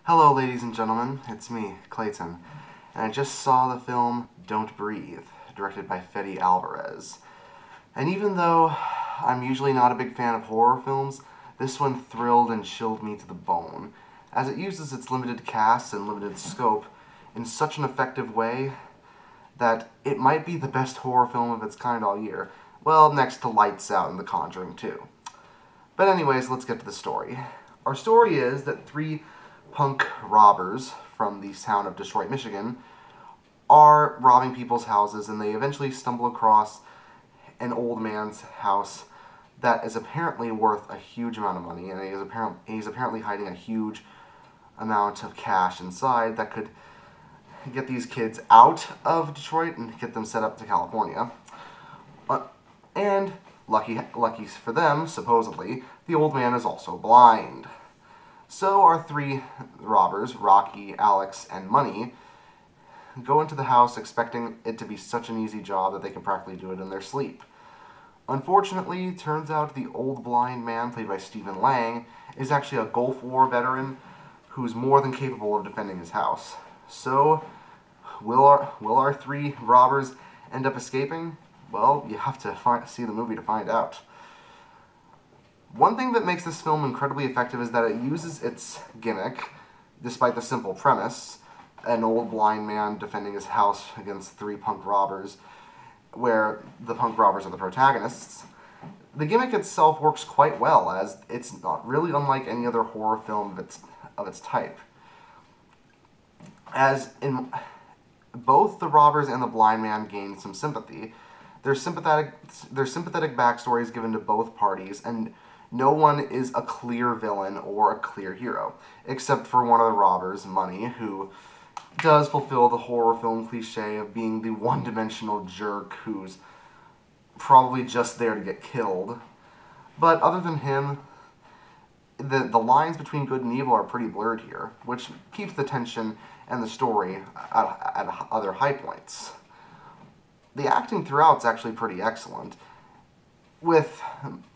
Hello, ladies and gentlemen. It's me, Clayton, and I just saw the film Don't Breathe, directed by Fede Alvarez. And even though I'm usually not a big fan of horror films, this one thrilled and chilled me to the bone, as it uses its limited cast and limited scope in such an effective way that it might be the best horror film of its kind all year. Well, next to Lights Out and The Conjuring 2. But anyways, let's get to the story. Our story is that three punk robbers from the town of Detroit, Michigan, are robbing people's houses, and they eventually stumble across an old man's house that is apparently worth a huge amount of money, and he's apparently hiding a huge amount of cash inside that could get these kids out of Detroit and get them set up to California. And lucky for them, supposedly, the old man is also blind. So our three robbers, Rocky, Alex, and Money, go into the house expecting it to be such an easy job that they can practically do it in their sleep. Unfortunately, it turns out the old blind man, played by Stephen Lang, is actually a Gulf War veteran who's more than capable of defending his house. So, will our three robbers end up escaping? Well, you have to see the movie to find out. One thing that makes this film incredibly effective is that it uses its gimmick, despite the simple premise, an old blind man defending his house against three punk robbers, where the punk robbers are the protagonists. The gimmick itself works quite well, as it's not really unlike any other horror film of its type. As in both the robbers and the blind man gain some sympathy, there's sympathetic backstories given to both parties, and no one is a clear villain or a clear hero, except for one of the robbers, Money, who does fulfill the horror film cliche of being the one-dimensional jerk who's probably just there to get killed. But other than him, the lines between good and evil are pretty blurred here, which keeps the tension and the story at other high points. The acting throughout is actually pretty excellent, with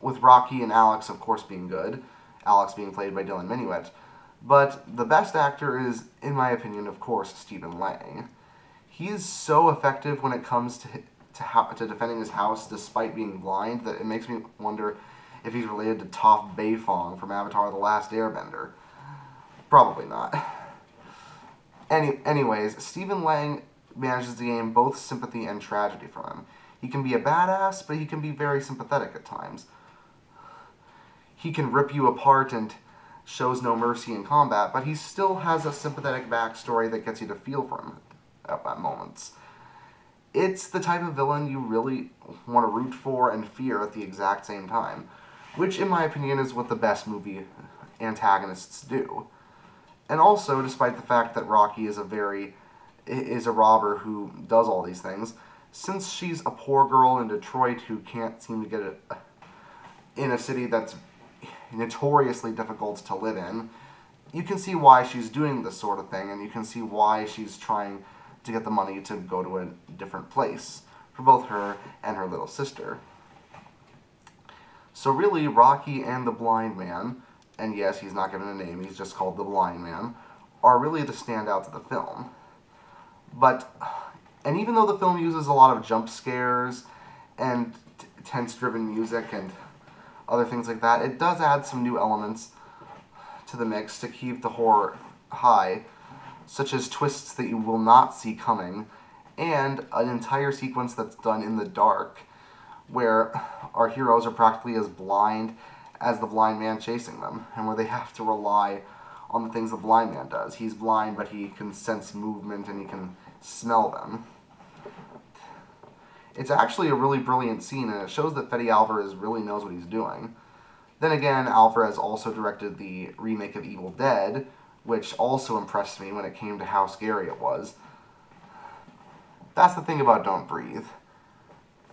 Rocky and Alex, of course, being good, Alex being played by Dylan Minuet. But the best actor is, in my opinion, of course, Stephen Lang. He is so effective when it comes to defending his house despite being blind that it makes me wonder if he's related to Toph Beifong from Avatar: The Last Airbender. Probably not. Anyways, Stephen Lang manages to gain both sympathy and tragedy from him. He can be a badass, but he can be very sympathetic at times. He can rip you apart and shows no mercy in combat, but he still has a sympathetic backstory that gets you to feel for him at moments. It's the type of villain you really want to root for and fear at the exact same time, which, in my opinion, is what the best movie antagonists do. And also, despite the fact that Rocky is a robber who does all these things, since she's a poor girl in Detroit who can't seem to get it in a city that's notoriously difficult to live in, you can see why she's doing this sort of thing, and you can see why she's trying to get the money to go to a different place for both her and her little sister. So really, Rocky and the blind man, and yes, he's not given a name, he's just called the blind man, are really the standouts of the film. And even though the film uses a lot of jump scares and tense-driven music and other things like that, it does add some new elements to the mix to keep the horror high, such as twists that you will not see coming, and an entire sequence that's done in the dark, where our heroes are practically as blind as the blind man chasing them, and where they have to rely on the things the blind man does. He's blind, but he can sense movement and he can smell them. It's actually a really brilliant scene, and it shows that Fede Alvarez really knows what he's doing. Then again, Alvarez also directed the remake of Evil Dead, which also impressed me when it came to how scary it was. That's the thing about Don't Breathe.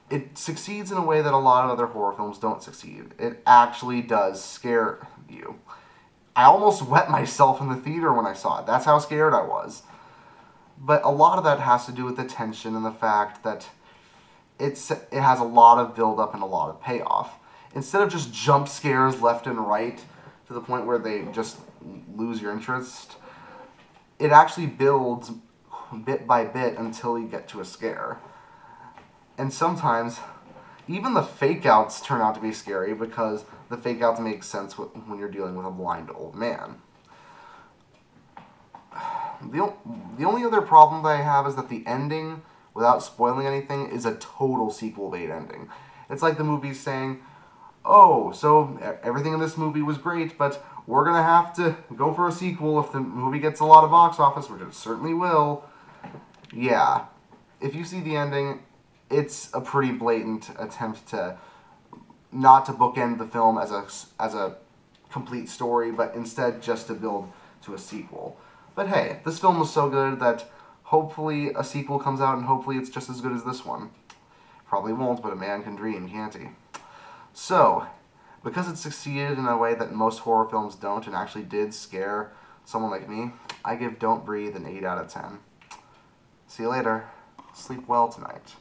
It succeeds in a way that a lot of other horror films don't succeed. It actually does scare you. I almost wet myself in the theater when I saw it. That's how scared I was. But a lot of that has to do with the tension and the fact that it has a lot of build-up and a lot of payoff. Instead of just jump scares left and right to the point where they just lose your interest, it actually builds bit by bit until you get to a scare. And sometimes, even the fake-outs turn out to be scary because the fake-outs make sense when you're dealing with a blind old man. The only other problem that I have is that the ending, without spoiling anything, is a total sequel bait ending. It's like the movie's saying, oh, so everything in this movie was great, but we're going to have to go for a sequel if the movie gets a lot of box office, which it certainly will. Yeah, if you see the ending, it's a pretty blatant attempt to not to bookend the film as a complete story, but instead just to build to a sequel. But hey, this film was so good that hopefully a sequel comes out and hopefully it's just as good as this one. Probably won't, but a man can dream, can't he? So, because it succeeded in a way that most horror films don't and actually did scare someone like me, I give Don't Breathe an 8 out of 10. See you later. Sleep well tonight.